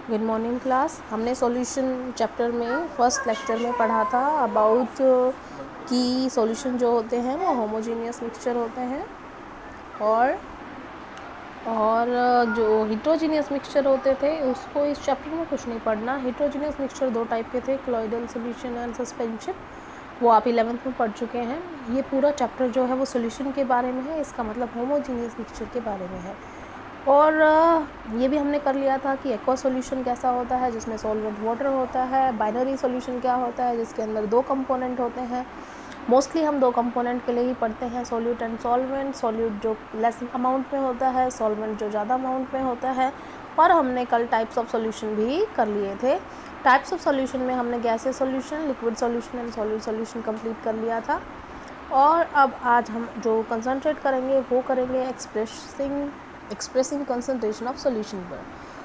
Good morning class. हमने solution chapter में first lecture में पढ़ा था अबाउट कि सॉल्यूशन जो होते हैं वो होमोजीनियस मिक्सचर होते हैं और जो हिट्रोजीनियस मिक्सचर होते थे उसको इस चैप्टर में कुछ नहीं पढ़ना। हिट्रोजीनियस मिक्सचर दो टाइप के थे, क्लोइडल सॉल्यूशन एंड सस्पेंशन, वो आप 11th में पढ़ चुके हैं। ये पूरा चैप्टर जो है वो सॉल्यूशन के बारे में है, इसका मतलब होमोजीनियस मिक्सचर के बारे में है। और ये भी हमने कर लिया था कि एक्वा सॉल्यूशन कैसा होता है जिसमें सॉल्वेंट वाटर होता है, बाइनरी सॉल्यूशन क्या होता है जिसके अंदर दो कंपोनेंट होते हैं। मोस्टली हम दो कंपोनेंट के लिए ही पढ़ते हैं, सॉल्यूट एंड सॉल्वेंट। सॉल्यूट जो लेस अमाउंट में होता है, सॉल्वेंट जो ज़्यादा अमाउंट में होता है। और हमने कल टाइप्स ऑफ सॉल्यूशन भी कर लिए थे। टाइप्स ऑफ सॉल्यूशन में हमने gaseous solution, liquid solution and solute solution complete कर लिया था। और अब आज हम जो कंसंट्रेट करेंगे वो करेंगे एक्सप्रेसिंग कंसंट्रेशन ऑफ सॉल्यूशन पर।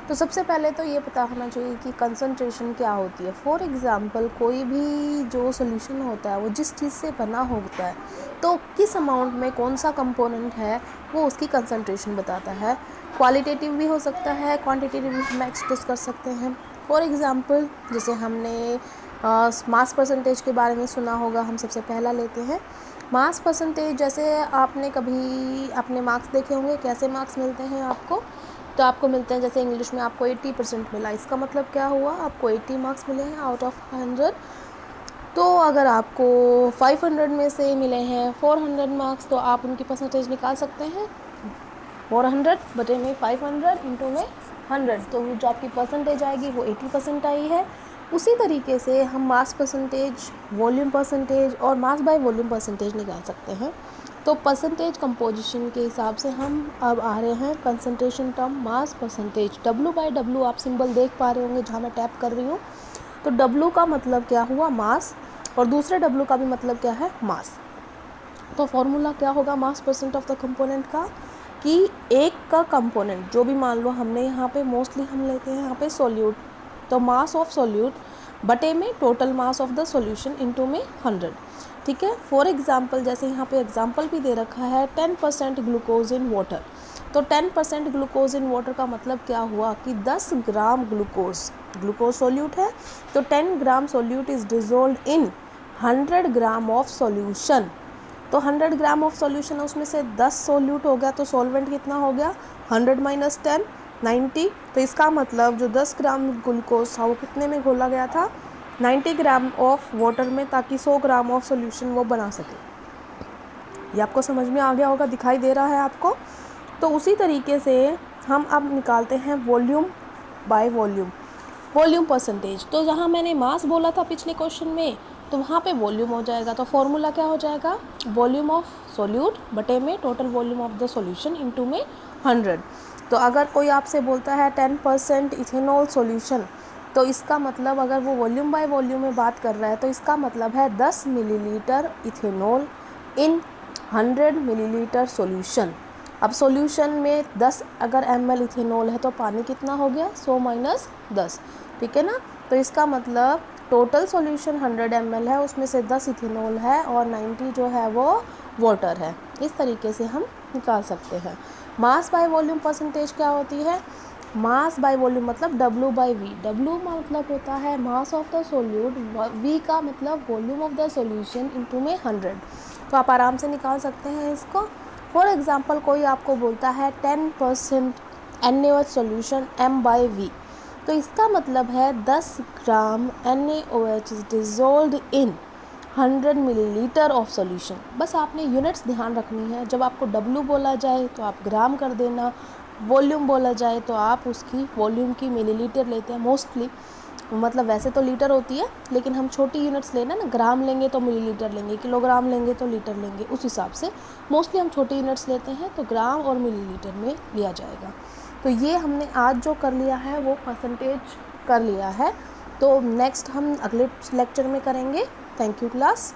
तो सबसे पहले तो ये पता होना चाहिए कि कंसंट्रेशन क्या होती है। फॉर एग्जांपल कोई भी जो सॉल्यूशन होता है वो जिस चीज़ से बना होता है तो किस अमाउंट में कौन सा कंपोनेंट है वो उसकी कंसंट्रेशन बताता है। क्वालिटेटिव भी हो सकता है, क्वांटिटेटिव भी हम एक्सप्रेस कर सकते हैं। फॉर एग्जांपल जैसे हमने मास परसेंटेज के बारे में सुना होगा, हम सबसे पहला लेते हैं मास परसेंटेज। जैसे आपने कभी अपने मार्क्स देखे होंगे, कैसे मार्क्स मिलते हैं आपको, तो आपको मिलते हैं जैसे इंग्लिश में आपको 80% मिला, इसका मतलब क्या हुआ, आपको 80 मार्क्स मिले हैं आउट ऑफ 100। तो अगर आपको 500 में से मिले हैं 400 मार्क्स तो आप उनकी परसेंटेज निकाल सकते हैं। 400 बटे में 500 इंटू में 100, तो जो आपकी परसेंटेज आएगी वो 80% आई है। उसी तरीके से हम मास परसेंटेज, वॉल्यूम परसेंटेज और मास बाय वॉल्यूम परसेंटेज निकाल सकते हैं। तो परसेंटेज कंपोजिशन के हिसाब से हम अब आ रहे हैं concentration term mass percentage. W/W आप सिंबल देख पा रहे होंगे जहाँ मैं टैप कर रही हूँ। तो W का मतलब क्या हुआ, मास, और दूसरे W का भी मतलब क्या है, मास। तो फॉर्मूला क्या होगा मास परसेंट ऑफ द कंपोनेंट का, कि एक का कंपोनेंट जो भी मान लो हमने यहाँ पे मोस्टली हम लेते हैं यहाँ पे सोल्यूट, तो मास ऑफ सोल्यूट बटे में total mass of the solution into में 100। ठीक है। फॉर एग्जांपल जैसे यहाँ पे एग्जांपल भी दे रखा है 10% ग्लूकोज इन वाटर। तो 10% ग्लूकोज इन वाटर का मतलब क्या हुआ कि 10 ग्राम ग्लूकोज सोल्यूट है, तो 10 gram solute is dissolve in 100 gram of solution. तो 100 ग्राम ऑफ सॉल्यूशन है, उसमें से 10 सोल्यूट हो गया, तो सॉल्वेंट कितना हो गया, 100 माइनस 10 90। तो इसका मतलब जो 10 ग्राम ग्लूकोज था वो कितने में घोला गया था, 90 ग्राम ऑफ वाटर में, ताकि 100 ग्राम ऑफ सॉल्यूशन वो बना सके। ये आपको समझ में आ गया होगा, दिखाई दे रहा है आपको। तो उसी तरीके से हम अब निकालते हैं वॉल्यूम बाय वॉल्यूम परसेंटेज। तो जहाँ मैंने मास बोला था पिछले क्वेश्चन में, तो वहाँ पे वॉल्यूम हो जाएगा। तो फॉर्मूला क्या हो जाएगा, वॉल्यूम ऑफ सोल्यूट बटे में total volume of the solution into में 100। तो अगर कोई आपसे बोलता है 10% इथेनॉल सॉल्यूशन, तो इसका मतलब अगर वो वॉल्यूम बाय वॉल्यूम में बात कर रहा है तो इसका मतलब है 10 मिलीलीटर इथेनॉल इन 100 मिलीलीटर सॉल्यूशन। अब सॉल्यूशन में 10 अगर ml इथेनॉल है तो पानी कितना हो गया, 100 माइनस 10। ठीक है ना। तो इसका मतलब टोटल सॉल्यूशन 100 ml है, उसमें से 10 इथेनॉल है और 90 जो है वो वाटर है। इस तरीके से हम निकाल सकते हैं। मास बाय वॉल्यूम परसेंटेज क्या होती है, मास बाय वॉल्यूम मतलब W/V। W मतलब होता है mass of the solute, V का मतलब volume of the solution into में 100। तो आप आराम से निकाल सकते हैं इसको। फॉर एग्जांपल कोई आपको बोलता है 10% NaOH सॉल्यूशन M/V, तो इसका मतलब है 10 ग्राम NaOH is dissolved in 100 millilitre of solution. बस आपने यूनिट्स ध्यान रखनी है, जब आपको W बोला जाए तो आप ग्राम कर देना, वॉल्यूम बोला जाए तो आप उसकी वॉल्यूम की मिलीलीटर लेते हैं मोस्टली। मतलब वैसे तो लीटर होती है, लेकिन हम छोटी यूनिट्स लेना ना, ग्राम लेंगे तो मिलीलीटर लेंगे, किलोग्राम लेंगे तो लीटर लेंगे, उस हिसाब से मोस्टली हम छोटी यूनिट्स लेते हैं, तो ग्राम और मिलीलीटर में लिया जाएगा। तो ये हमने आज जो कर लिया है वो परसेंटेज कर लिया है। तो नेक्स्ट हम अगले लेक्चर में करेंगे। Thank you class.